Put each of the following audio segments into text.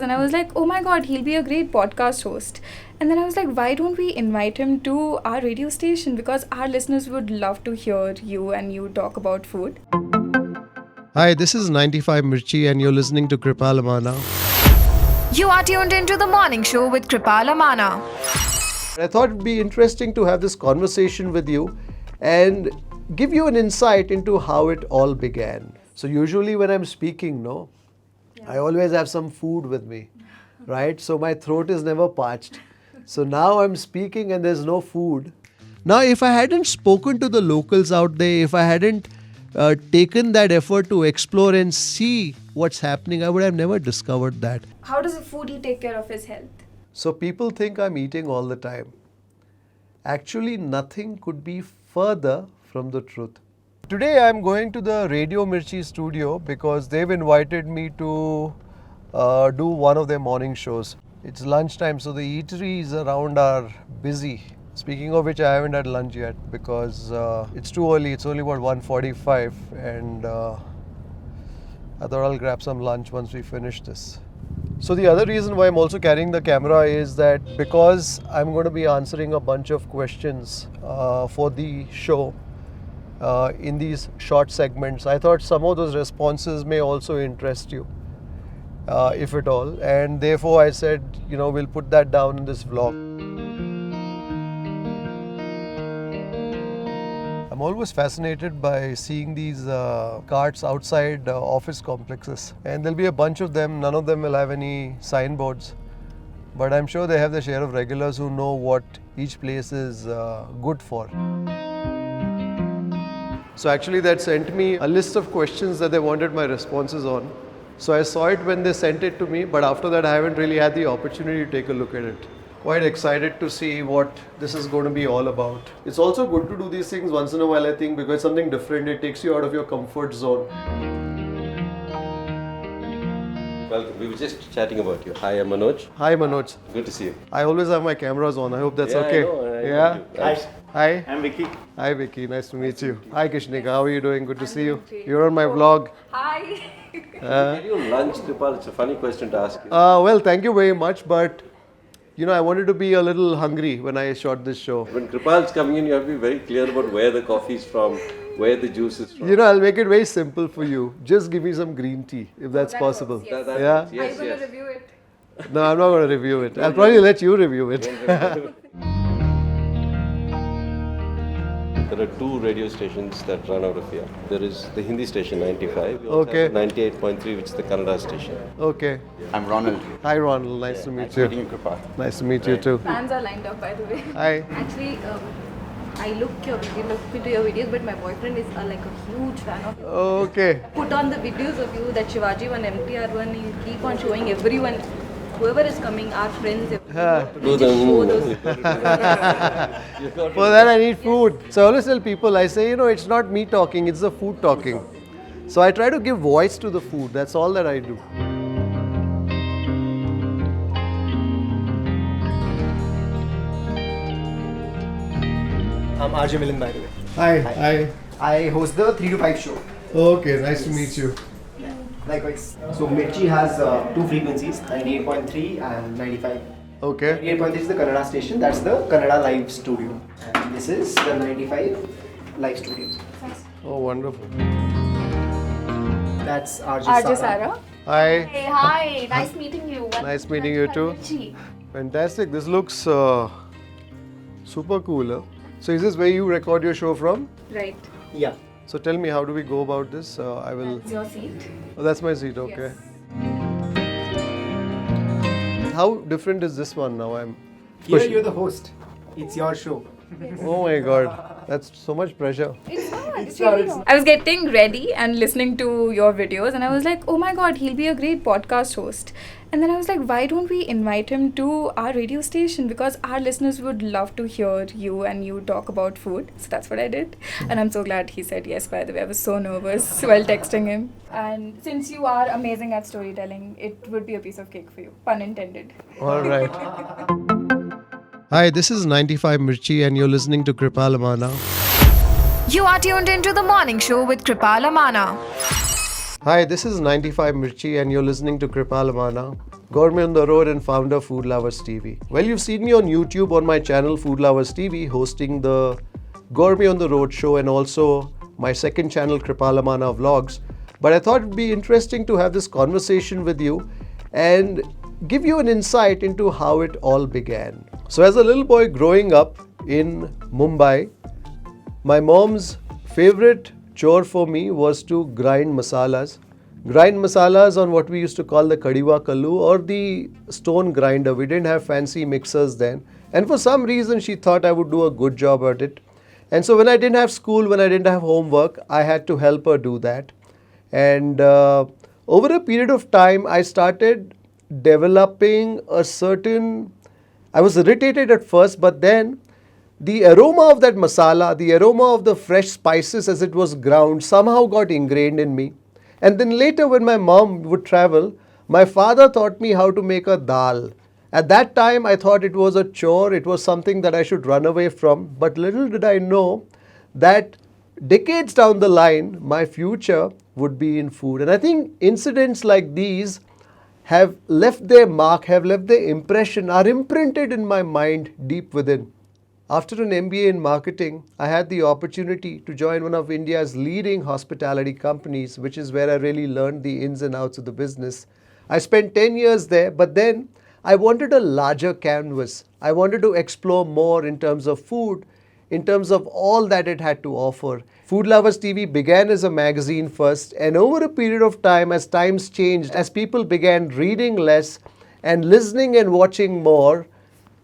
And I was like, oh my god, he'll be a great podcast host. And then I was like, why don't we invite him to our radio station? Because our listeners would love to hear you and you talk about food. Hi, this is 95 Mirchi and you're listening to Kripal Amanna. You are tuned into the morning show with Kripal Amanna. I thought it'd be interesting to have this conversation with you and give you an insight into how it all began. So usually when I'm speaking, I always have some food with me, right? So my throat is never parched. So now I'm speaking and there's no food. Now, if I hadn't spoken to the locals out there, if I hadn't taken that effort to explore and see what's happening, I would have never discovered that. How does a foodie take care of his health? So people think I'm eating all the time. Actually, nothing could be further from the truth. Today I'm going to the Radio Mirchi studio because they've invited me to do one of their morning shows. It's lunchtime, so the eateries around are busy. Speaking of which, I haven't had lunch yet because it's too early. It's only about 1:45 and I thought I'll grab some lunch once we finish this. So the other reason why I'm also carrying the camera is that because I'm going to be answering a bunch of questions for the show in these short segments, I thought some of those responses may also interest you, if at all. And therefore I said, we'll put that down in this vlog. I'm always fascinated by seeing these carts outside office complexes, and there'll be a bunch of them. None of them will have any signboards, but I'm sure they have their share of regulars who know what each place is good for. So actually that sent me a list of questions that they wanted my responses on. So I saw it when they sent it to me, but after that I haven't really had the opportunity to take a look at it. Quite excited to see what this is going to be all about. It's also good to do these things once in a while, I think, because it's something different. It takes you out of your comfort zone. Welcome. We were just chatting about you. Hi, I'm Manoj. Hi Manoj. Good to see you. I always have my cameras on. I hope that's Yeah, okay. I know, Yeah. Hi. Hi. I'm Vicky. Hi Vicky. Nice to meet you. Hi Kishnika. How are you doing? Good to see you. You're on my vlog. Hi! Get you lunch, Kripal? It's a funny question to ask you. Well, thank you very much, but I wanted to be a little hungry when I shot this show. When Kripal's coming in, you have to be very clear about where the coffee's from, where the juice is from. I'll make it very simple for you. Just give me some green tea, if that's That possible. works, yes. That- Yeah? Are you Yes, going to yes. review it? No, I'm not going to review it. I'll probably let you review it. There are two radio stations that run out of here. There is the Hindi station 95. We also Okay. have 98.3, which is the Kannada station. Okay. I'm Ronald. Hi Ronald, nice to meet Nice meeting you. you, Kripal. Nice to meet you too. Fans are lined up, by the way. Hi. Actually, I look into your videos, but my boyfriend is like a huge fan of you. Okay. Put on the videos of you, that Shivaji one, MTR one, you keep on showing everyone, whoever is coming, our friends, Do you the just show those. For that I need food. So I always tell people, I say, it's not me talking, it's the food talking. So I try to give voice to the food. That's all that I do. I'm RJ Milan, by the way. Hi. Hi. I host the 3 to 5 show. Okay, nice to meet you. Likewise. So Mirchi has two frequencies, 98.3 and 95. Okay. 98.3 is the Kannada station, that's the Kannada live studio. And this is the 95 live studio. Oh, wonderful. That's RJ RJ Sara. Sarah. Hi. Hey, hi, nice meeting you. Nice meeting you too. Fantastic. This looks super cool. Huh? So is this where you record your show from? Right. Yeah. So tell me, how do we go about this? I will. It's your seat. Oh, that's my seat. Okay. Yes. How different is this one now? I'm. Here you're the host. It's your show. Oh my God, that's so much pressure. It's not. It's not, it's I was getting ready and listening to your videos, and I was like, oh my god, he'll be a great podcast host. And then I was like, why don't we invite him to our radio station? Because our listeners would love to hear you and you talk about food. So that's what I did. And I'm so glad he said yes, by the way. I was so nervous while texting him. And since you are amazing at storytelling, it would be a piece of cake for you. Pun intended. All right. Hi, this is 95 Mirchi and you're listening to Kripal Amanna. You are tuned into the morning show with Kripal Amanna. Hi, this is 95 Mirchi and you're listening to Kripal Amanna. Gourmet on the Road and founder Food Lovers TV. Well, you've seen me on YouTube on my channel Food Lovers TV hosting the Gourmet on the Road show and also my second channel Kripal Amanna vlogs. But I thought it'd be interesting to have this conversation with you and give you an insight into how it all began. So as a little boy growing up in Mumbai, my mom's favorite chore for me was to grind masalas. Grind masalas on what we used to call the kadiwa kallu or the stone grinder. We didn't have fancy mixers then. And for some reason she thought I would do a good job at it. And so when I didn't have school, when I didn't have homework, I had to help her do that. And over a period of time, I started developing a certain... I was irritated at first, but then the aroma of that masala, the aroma of the fresh spices as it was ground somehow got ingrained in me. And then later when my mom would travel, my father taught me how to make a dal. At that time, I thought it was a chore, it was something that I should run away from. But little did I know that decades down the line, my future would be in food. And I think incidents like these have left their mark, have left their impression, are imprinted in my mind deep within. After an MBA in marketing, I had the opportunity to join one of India's leading hospitality companies, which is where I really learned the ins and outs of the business. I spent 10 years there, but then I wanted a larger canvas. I wanted to explore more in terms of food, in terms of all that it had to offer. Food Lovers TV began as a magazine first, and over a period of time, as times changed, as people began reading less and listening and watching more,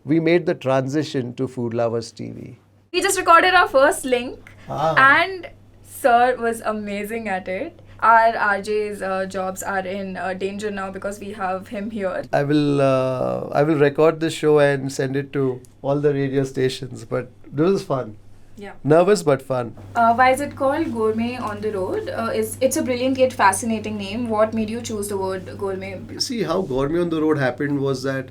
we made the transition to Food Lovers TV. We just recorded our first link and Sir was amazing at it. Our RJ's jobs are in danger now because we have him here. I will record this show and send it to all the radio stations, but this was fun. Yeah. Nervous but fun. Why is it called Gourmet on the Road? It's a brilliant yet fascinating name. What made you choose the word gourmet? See, how Gourmet on the Road happened was that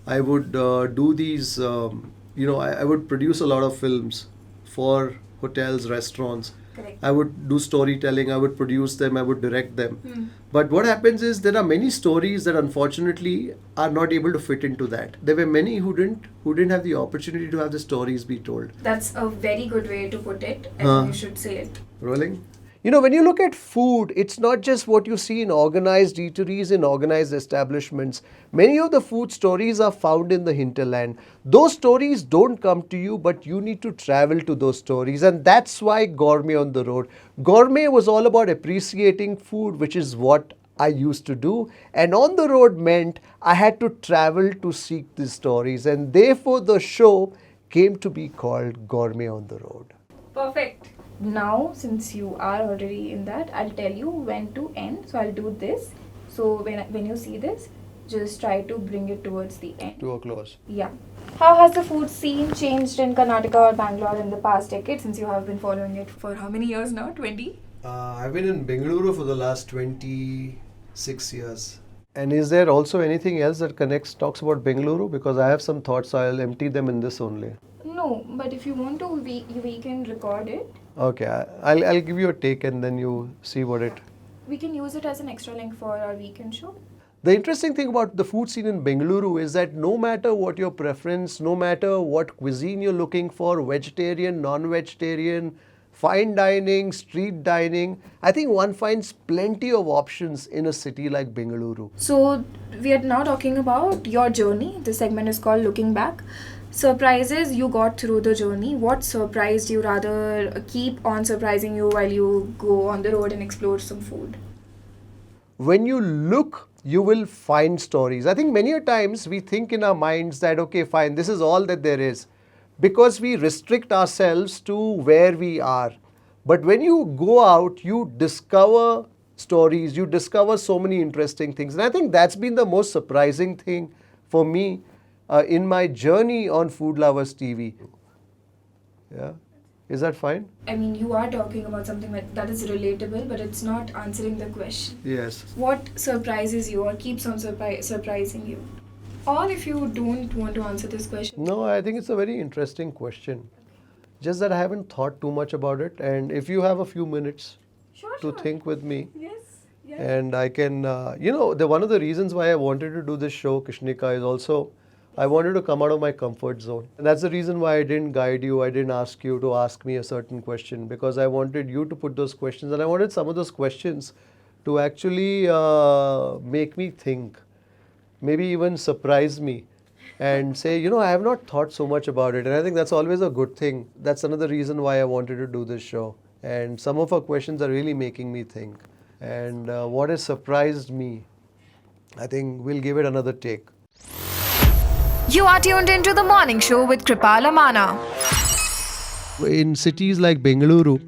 I would do these, I would produce a lot of films for hotels, restaurants. Correct. I would do storytelling, I would produce them, I would direct them. But what happens is there are many stories that unfortunately are not able to fit into that. There were many who didn't have the opportunity to have the stories be told. That's a very good way to put it. I think you should say it. Rolling? When you look at food, it's not just what you see in organized eateries, in organized establishments. Many of the food stories are found in the hinterland. Those stories don't come to you, but you need to travel to those stories. And that's why Gourmet on the Road. Gourmet was all about appreciating food, which is what I used to do. And on the road meant I had to travel to seek these stories. And therefore, the show came to be called Gourmet on the Road. Perfect. Now, since you are already in that, I'll tell you when to end. So I'll do this. So when you see this, just try to bring it towards the end. To a close. Yeah. How has the food scene changed in Karnataka or Bangalore in the past decade, since you have been following it for how many years now? 20? I've been in bengaluru for the last 26 years. And is there also anything else that talks about bengaluru? Because I have some thoughts, so I'll empty them in this only. No, but if you want to, we can record it. Okay, I'll give you a take and then you see what it... We can use it as an extra link for our weekend show. The interesting thing about the food scene in Bengaluru is that no matter what your preference, no matter what cuisine you're looking for, vegetarian, non-vegetarian, fine dining, street dining, I think one finds plenty of options in a city like Bengaluru. So we are now talking about your journey. This segment is called Looking Back. Surprises you got through the journey. What surprised you, rather keep on surprising you while you go on the road and explore some food? When you look, you will find stories. I think many a times we think in our minds that, okay, fine, this is all that there is, because we restrict ourselves to where we are. But when you go out, you discover stories, you discover so many interesting things. And I think that's been the most surprising thing for me in my journey on Food Lovers TV. Yeah. Is that fine? I mean, you are talking about something that is relatable, but it's not answering the question. Yes. What surprises you or keeps on surprising you? Or if you don't want to answer this question. No, I think it's a very interesting question. Just that I haven't thought too much about it. And if you have a few minutes to think with me, Yes. And I can, one of the reasons why I wanted to do this show, Kishnika, is also I wanted to come out of my comfort zone. And that's the reason why I didn't guide you, I didn't ask you to ask me a certain question, because I wanted you to put those questions, and I wanted some of those questions to actually make me think, maybe even surprise me and say, I have not thought so much about it. And I think that's always a good thing. That's another reason why I wanted to do this show. And some of our questions are really making me think. And what has surprised me, I think we'll give it another take. You are tuned into the morning show with Kripal, Amanna. In cities like Bengaluru,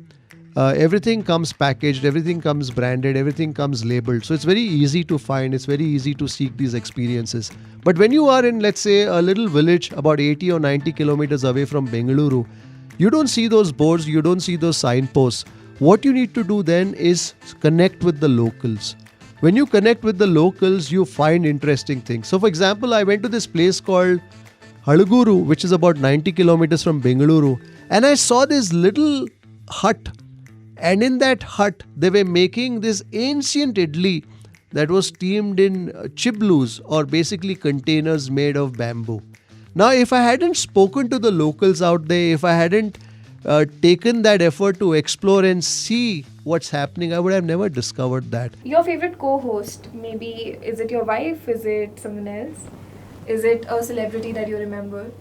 everything comes packaged, everything comes branded, everything comes labeled. So it's very easy to find, it's very easy to seek these experiences. But when you are in, let's say, a little village about 80 or 90 kilometers away from Bengaluru, you don't see those boards, you don't see those signposts. What you need to do then is connect with the locals. When you connect with the locals, you find interesting things. So for example, I went to this place called Haluguru, which is about 90 kilometers from Bengaluru, and I saw this little hut. And in that hut, they were making this ancient idli that was steamed in chiblus, or basically containers made of bamboo. Now, if I hadn't spoken to the locals out there, if I hadn't taken that effort to explore and see what's happening, I would have never discovered that. Your favorite co-host, maybe, is it your wife? Is it someone else? Is it a celebrity that you remember?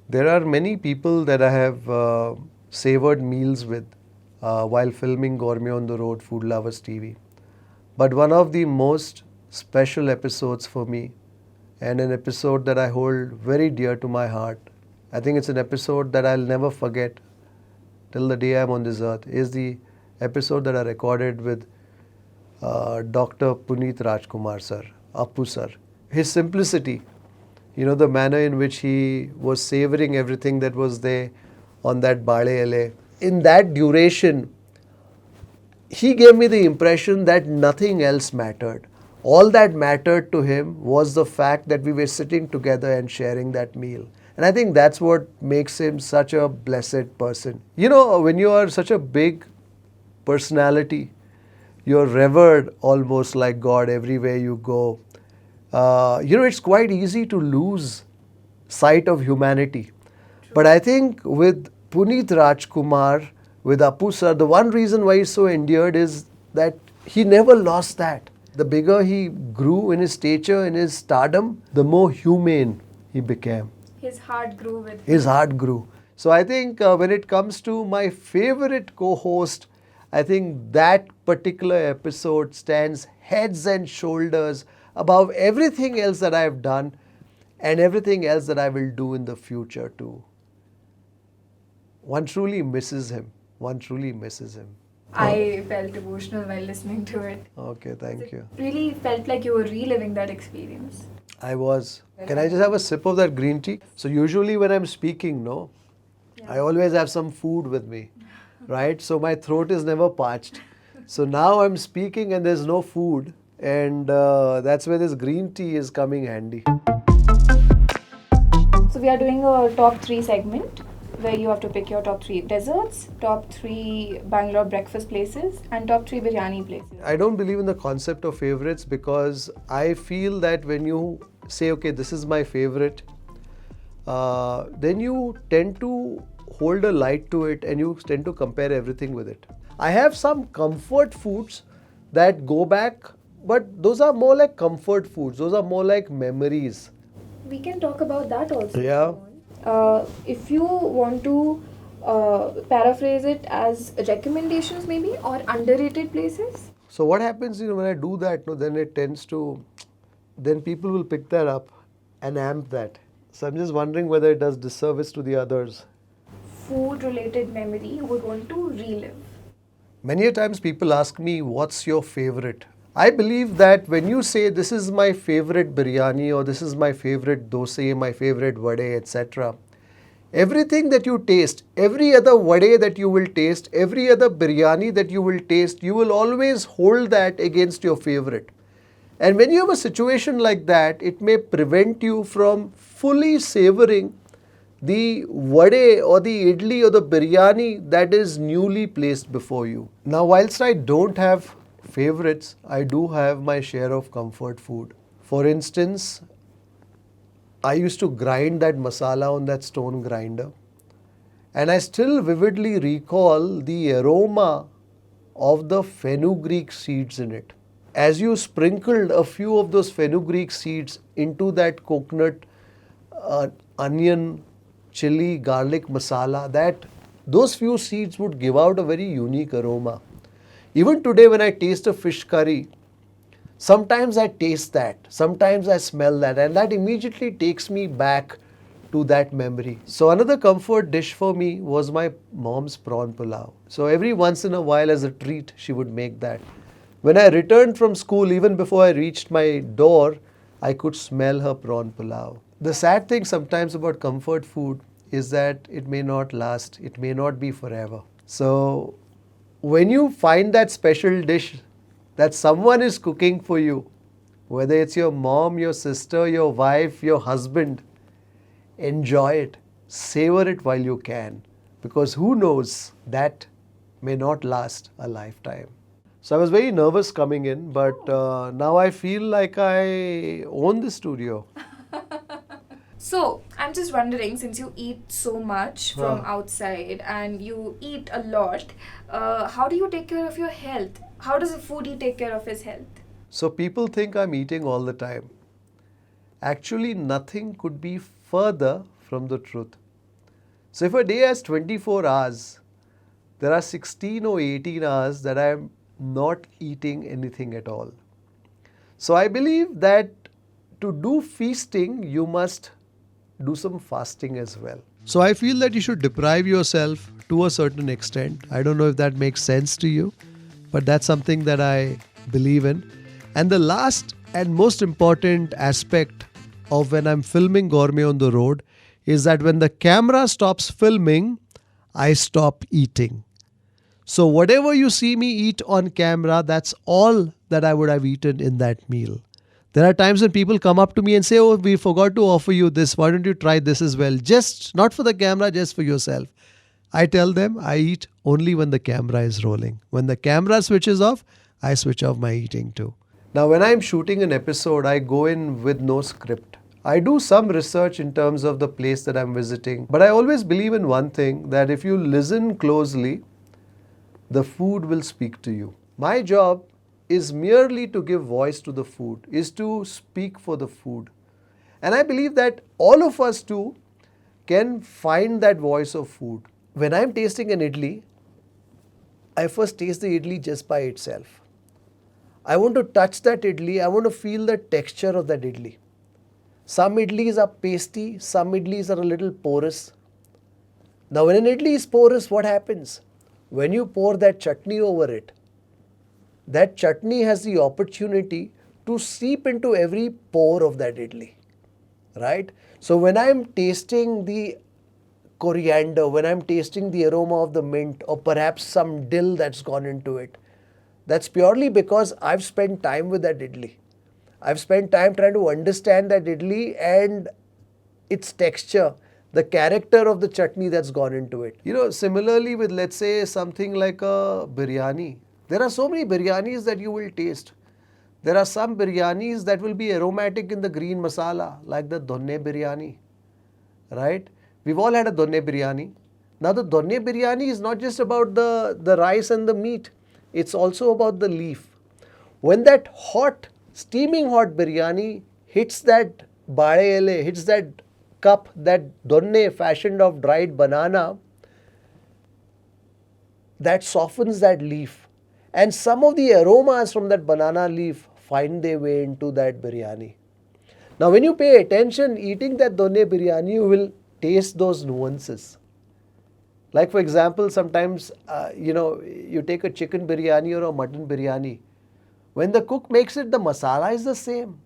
There are many people that I have savored meals with while filming Gourmet on the Road, Food Lovers TV. But one of the most special episodes for me, and an episode that I hold very dear to my heart, I think it's an episode that I'll never forget till the day I'm on this earth, is the episode that I recorded with Dr. Puneet Rajkumar sir, Appu sir. His simplicity, the manner in which he was savoring everything that was there on that bale ele. In that duration, he gave me the impression that nothing else mattered. All that mattered to him was the fact that we were sitting together and sharing that meal. And I think that's what makes him such a blessed person. When you are such a big personality, you're revered almost like God everywhere you go. It's quite easy to lose sight of humanity. But I think with Puneet Rajkumar, with Appu sir, the one reason why he's so endeared is that he never lost that. The bigger he grew in his stature, in his stardom, the more humane he became. His heart grew with him. His heart grew. So I think when it comes to my favorite co-host, I think that particular episode stands heads and shoulders above everything else that I've done and everything else that I will do in the future too. One truly misses him. One truly misses him. I felt emotional while listening to it. Okay, thank you. Really felt like you were reliving that experience. I was. Can I just have a sip of that green tea? So usually when I'm speaking, I always have some food with me, right? So my throat is never parched. So now I'm speaking and there's no food, and that's where this green tea is coming handy. So we are doing a top 3 segment where you have to pick your top 3 desserts, top 3 Bangalore breakfast places, and top 3 biryani places. I don't believe in the concept of favorites, because I feel that when you say, okay, this is my favorite, then you tend to hold a light to it and you tend to compare everything with it. I have some comfort foods that go back, but those are more like comfort foods. Those are more like memories. We can talk about that also. Yeah. If you want to paraphrase it as recommendations maybe, or underrated places. So what happens when I do that, then it tends to, then people will pick that up and amp that. So I'm just wondering whether it does disservice to the others. Food related memory you would want to relive. Many a times people ask me, what's your favorite? I believe that when you say this is my favorite biryani, or this is my favorite dosa, my favorite vade, etc., everything that you taste, every other vade that you will taste, every other biryani that you will taste, you will always hold that against your favorite. And when you have a situation like that, it may prevent you from fully savoring the vade or the idli or the biryani that is newly placed before you. Now, whilst I don't have favorites, I do have my share of comfort food. For instance, I used to grind that masala on that stone grinder. And I still vividly recall the aroma of the fenugreek seeds in it. As you sprinkled a few of those fenugreek seeds into that coconut, onion, chili, garlic masala, those few seeds would give out a very unique aroma. Even today when I taste a fish curry, sometimes I taste that, sometimes I smell that, and that immediately takes me back to that memory. So another comfort dish for me was my mom's prawn pulao. So every once in a while as a treat, she would make that. When I returned from school, even before I reached my door, I could smell her prawn pulao. The sad thing sometimes about comfort food is that it may not last, it may not be forever. So when you find that special dish that someone is cooking for you, whether it's your mom, your sister, your wife, your husband, enjoy it, savor it while you can, because who knows, that may not last a lifetime. So I was very nervous coming in, but now I feel like I own the studio. So, I'm just wondering, since you eat so much from outside and you eat a lot, how do you take care of your health? How does a foodie take care of his health? So people think I'm eating all the time. Actually, nothing could be further from the truth. So if a day has 24 hours, there are 16 or 18 hours that I am not eating anything at all. So I believe that to do feasting, you must do some fasting as well. So I feel that you should deprive yourself to a certain extent. I don't know if that makes sense to you, but that's something that I believe in. And the last and most important aspect of when I'm filming Gourmet on the road is that when the camera stops filming, I stop eating. So whatever you see me eat on camera, that's all that I would have eaten in that meal. There are times when people come up to me and say, oh, we forgot to offer you this. Why don't you try this as well? Just not for the camera, just for yourself. I tell them I eat only when the camera is rolling. When the camera switches off, I switch off my eating too. Now, when I'm shooting an episode, I go in with no script. I do some research in terms of the place that I'm visiting. But I always believe in one thing, that if you listen closely, the food will speak to you. My job is merely to give voice to the food, is to speak for the food. And I believe that all of us too can find that voice of food. When I'm tasting an idli, I first taste the idli just by itself. I want to touch that idli, I want to feel the texture of that idli. Some idlis are pasty, some idlis are a little porous. Now when an idli is porous, what happens? When you pour that chutney over it, that chutney has the opportunity to seep into every pore of that idli, right? So when I'm tasting the coriander, when I'm tasting the aroma of the mint or perhaps some dill that's gone into it, that's purely because I've spent time with that idli. I've spent time trying to understand that idli and its texture, the character of the chutney that's gone into it. You know, similarly with, let's say, something like a biryani. There are so many biryanis that you will taste. There are some biryanis that will be aromatic in the green masala, like the donne biryani, right? We've all had a donne biryani. Now the donne biryani is not just about the rice and the meat. It's also about the leaf. When that hot, steaming hot biryani hits that bade ele, hits that cup, that donne fashioned of dried banana, that softens that leaf. And some of the aromas from that banana leaf find their way into that biryani. Now when you pay attention eating that donne biryani, you will taste those nuances. Like for example, sometimes, you take a chicken biryani or a mutton biryani. When the cook makes it, the masala is the same.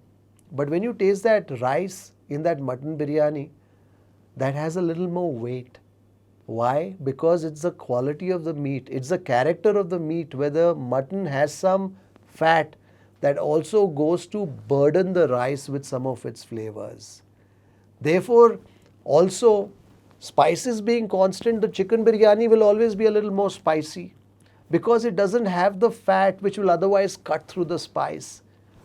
But when you taste that rice in that mutton biryani, that has a little more weight. Why? Because it's the quality of the meat. It's the character of the meat, where the mutton has some fat that also goes to burden the rice with some of its flavors. Therefore, also, spices being constant, the chicken biryani will always be a little more spicy. because it doesn't have the fat which will otherwise cut through the spice,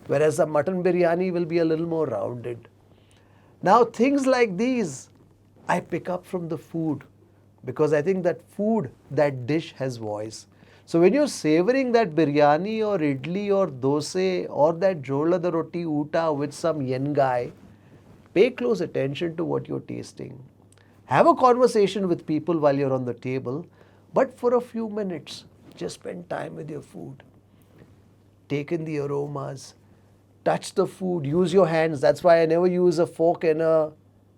whereas a mutton biryani will be a little more rounded. Now things like these I pick up from the food, because I think that food, that dish has voice. So when you're savoring that biryani or idli or dosa or that jolada roti uta with some yengai, pay close attention to what you're tasting. Have a conversation with people while you're on the table, but for a few minutes, just spend time with your food. Take in the aromas, touch the food, use your hands. That's why I never use a fork and a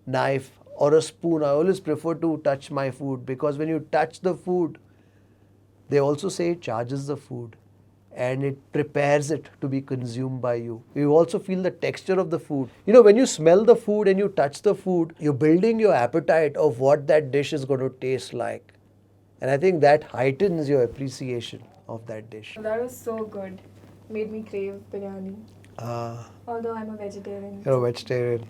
knife or a spoon. I always prefer to touch my food, because when you touch the food, they also say it charges the food and it prepares it to be consumed by you. You also feel the texture of the food. You know, when you smell the food and you touch the food, you're building your appetite of what that dish is going to taste like. And I think that heightens your appreciation of that dish. That was so good. Made me crave biryani. Although I'm a vegetarian. You're a vegetarian.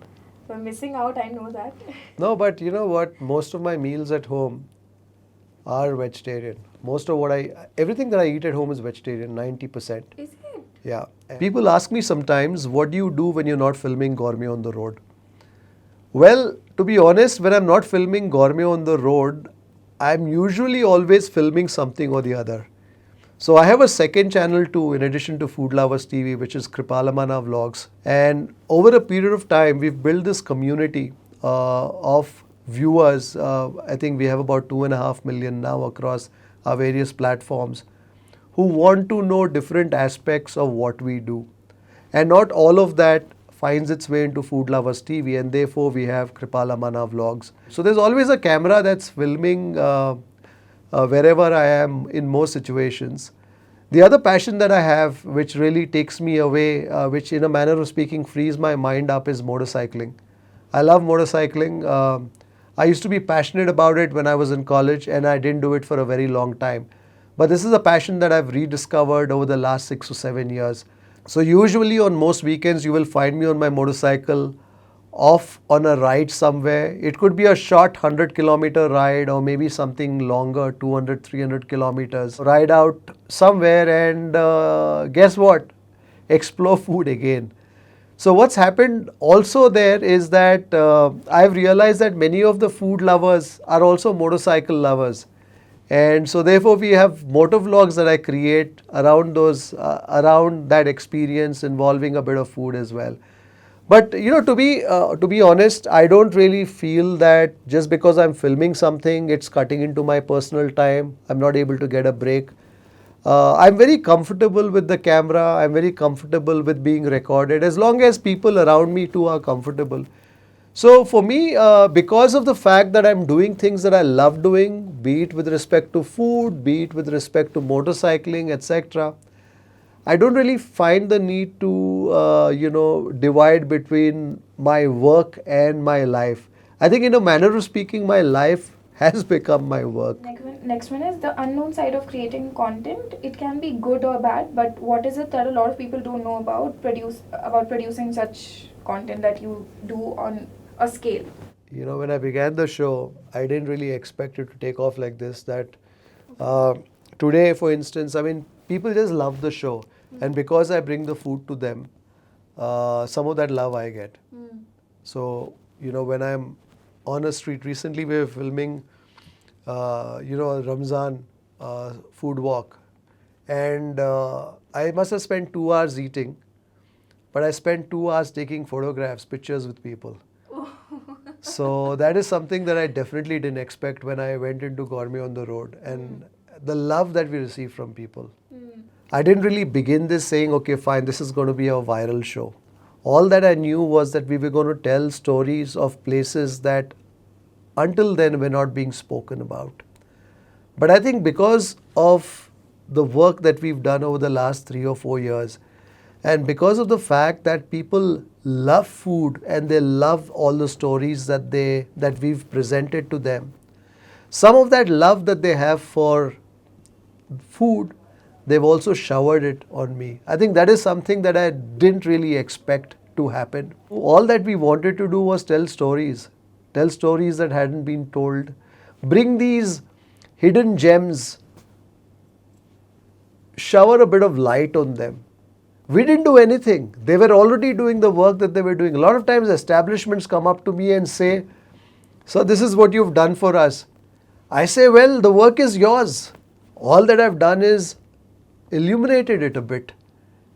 So I'm missing out, I know that. No, but you know what? Most of my meals at home are vegetarian. Everything that I eat at home is vegetarian, 90%. Is it? Yeah. People ask me sometimes, what do you do when you're not filming Gourmet on the road? Well, to be honest, when I'm not filming Gourmet on the road, I'm usually always filming something or the other. So I have a second channel too, in addition to Food Lovers TV, which is Kripal Amanna Vlogs. And over a period of time, we've built this community of viewers. I think we have about 2.5 million now across our various platforms, who want to know different aspects of what we do. And not all of that finds its way into Food Lovers TV, and therefore we have Kripal Amanna Vlogs. So there's always a camera that's filming wherever I am in most situations. The other passion that I have, which really takes me away, which in a manner of speaking frees my mind up, is motorcycling. I love motorcycling. I used to be passionate about it when I was in college, and I didn't do it for a very long time. But this is a passion that I've rediscovered over the last 6 or 7 years. So usually on most weekends, you will find me on my motorcycle off on a ride somewhere. It could be a short 100-kilometer ride, or maybe something longer, 200, 300 kilometers. Ride out somewhere and guess what? Explore food again. So what's happened also there is that I've realized that many of the food lovers are also motorcycle lovers. And so therefore we have motor vlogs that I create around around that experience involving a bit of food as well. But you know, to be honest, I don't really feel that just because I'm filming something, it's cutting into my personal time. I'm not able to get a break. I'm very comfortable with the camera. I'm very comfortable with being recorded, as long as people around me too are comfortable. So for me, because of the fact that I'm doing things that I love doing, be it with respect to food, be it with respect to motorcycling, etc., I don't really find the need to, divide between my work and my life. I think in a manner of speaking, my life has become my work. Next one is the unknown side of creating content. It can be good or bad, but what is it that a lot of people don't know about producing such content that you do on a scale? You know, when I began the show, I didn't really expect it to take off like this. That today, for instance, I mean, people just love the show. And because I bring the food to them, some of that love I get. So, you know, when I'm on a street, recently we were filming, a Ramzan food walk. And I must have spent 2 hours eating, but I spent 2 hours taking photographs, pictures with people. So that is something that I definitely didn't expect when I went into Gourmet on the road, and the love that we receive from people. I didn't really begin this saying, okay, fine, this is going to be a viral show. All that I knew was that we were going to tell stories of places that until then were not being spoken about. But I think because of the work that we've done over the last 3 or 4 years, and because of the fact that people love food and they love all the stories that we've presented to them, some of that love that they have for food, they've also showered it on me. I think that is something that I didn't really expect to happen. All that we wanted to do was tell stories that hadn't been told, bring these hidden gems shower a bit of light on them. We didn't do anything. They were already doing the work that they were doing. A lot of times establishments come up to me and say, "So this is what you've done for us." I say, well, the work is yours. All that I've done is illuminated it a bit.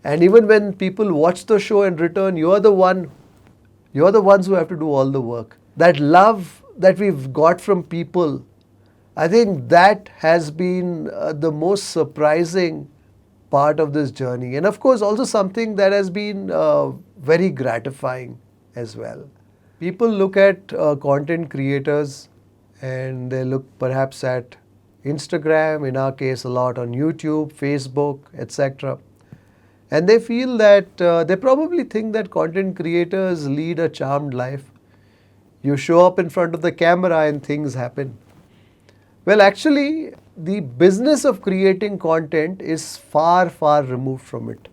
And even when people watch the show and return, you're the ones who have to do all the work. That love that we've got from people, I think that has been the most surprising part of this journey. And of course, also something that has been very gratifying as well. People look at content creators and they look perhaps at Instagram, in our case a lot on YouTube, Facebook, etc. And they feel that they probably think that content creators lead a charmed life. You show up in front of the camera and things happen. Well, actually, the business of creating content is far, far removed from it.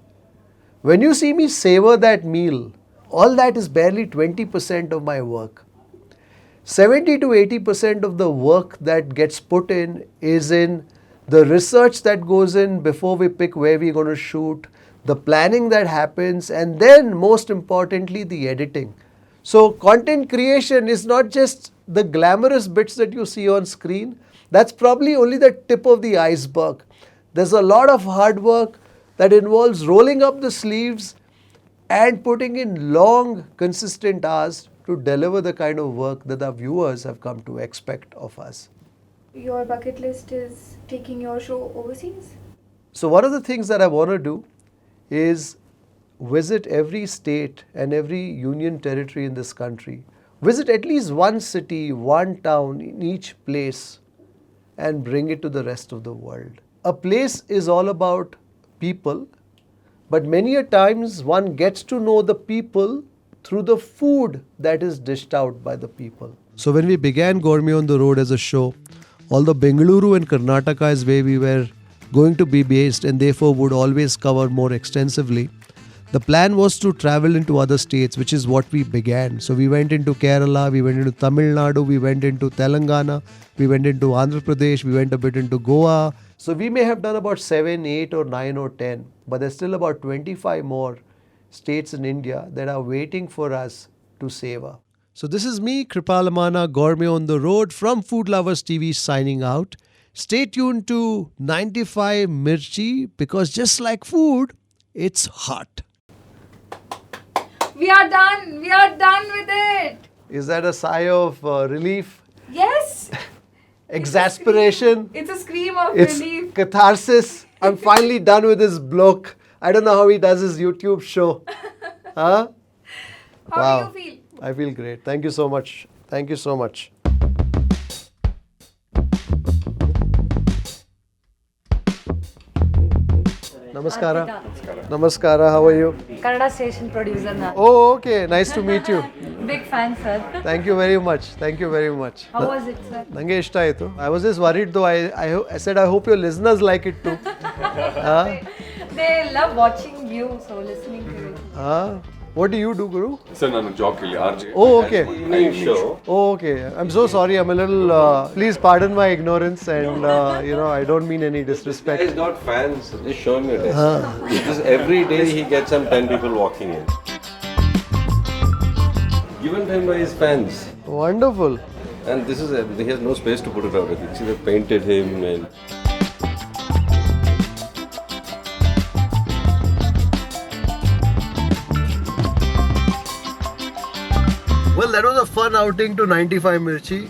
When you see me savor that meal, all that is barely 20% of my work. 70 to 80% of the work that gets put in is in the research that goes in before we pick where we're going to shoot, the planning that happens, and then most importantly, the editing. So content creation is not just the glamorous bits that you see on screen. That's probably only the tip of the iceberg. There's a lot of hard work that involves rolling up the sleeves and putting in long, consistent hours to deliver the kind of work that our viewers have come to expect of us. Your bucket list is taking your show overseas? So one of the things that I want to do is visit every state and every union territory in this country. Visit at least one city, one town in each place and bring it to the rest of the world. A place is all about people, but many a times one gets to know the people through the food that is dished out by the people. So when we began Gourmet on the Road as a show, although Bengaluru and Karnataka is where we were going to be based and therefore would always cover more extensively, the plan was to travel into other states, which is what we began. So we went into Kerala, we went into Tamil Nadu, we went into Telangana, we went into Andhra Pradesh, we went a bit into Goa. So we may have done about 7, 8 or 9 or 10, but there's still about 25 more states in India that are waiting for us to savor. So this is me, Kripal Amanna, Gourmet on the Road from Food Lovers TV signing out. Stay tuned to 95 Mirchi because just like food, it's hot. We are done. We are done with it. Is that a sigh of relief? Yes. Exasperation? It's a scream of It's relief. catharsis. I'm finally done with this bloke. I don't know how he does his YouTube show. Huh? How do you feel? I feel great. Thank you so much. Thank you so much. Namaskara. Namaskara. How are you? Kannada station producer na. Oh, okay. Nice to meet you. Big fan, sir. Thank you very much. Thank you very much. How was it, sir? Nange ishta aitu. I was just worried though. I said I hope your listeners like it too. They love watching you, so listening to you. What do you do, Guru? Sir, ನಾನು job ke liye RJ. Oh, okay. Evening show. Oh, okay. I'm so sorry. I'm a little. Please pardon my ignorance, and I don't mean any disrespect. He's got fans. Just show him your desk. Just every day he gets some 10 people walking in. Given to him by his fans. Wonderful. And this is he has no space to put it out. See, they painted him and. Well, that was a fun outing to 95 Mirchi.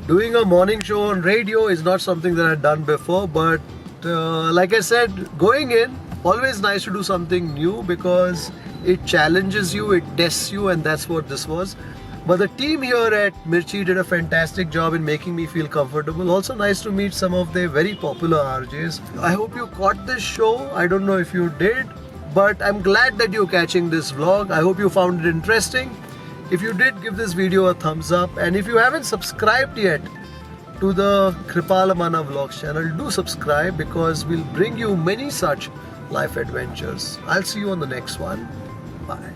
Doing a morning show on radio is not something that I've done before, but like I said, going in, always nice to do something new because it challenges you, it tests you, and that's what this was. But the team here at Mirchi did a fantastic job in making me feel comfortable. Also nice to meet some of their very popular RJs. I hope you caught this show. I don't know if you did, but I'm glad that you're catching this vlog. I hope you found it interesting. If you did, give this video a thumbs up, and if you haven't subscribed yet to the Kripal Amanna Vlogs channel, do subscribe because we'll bring you many such life adventures. I'll see you on the next one. Bye.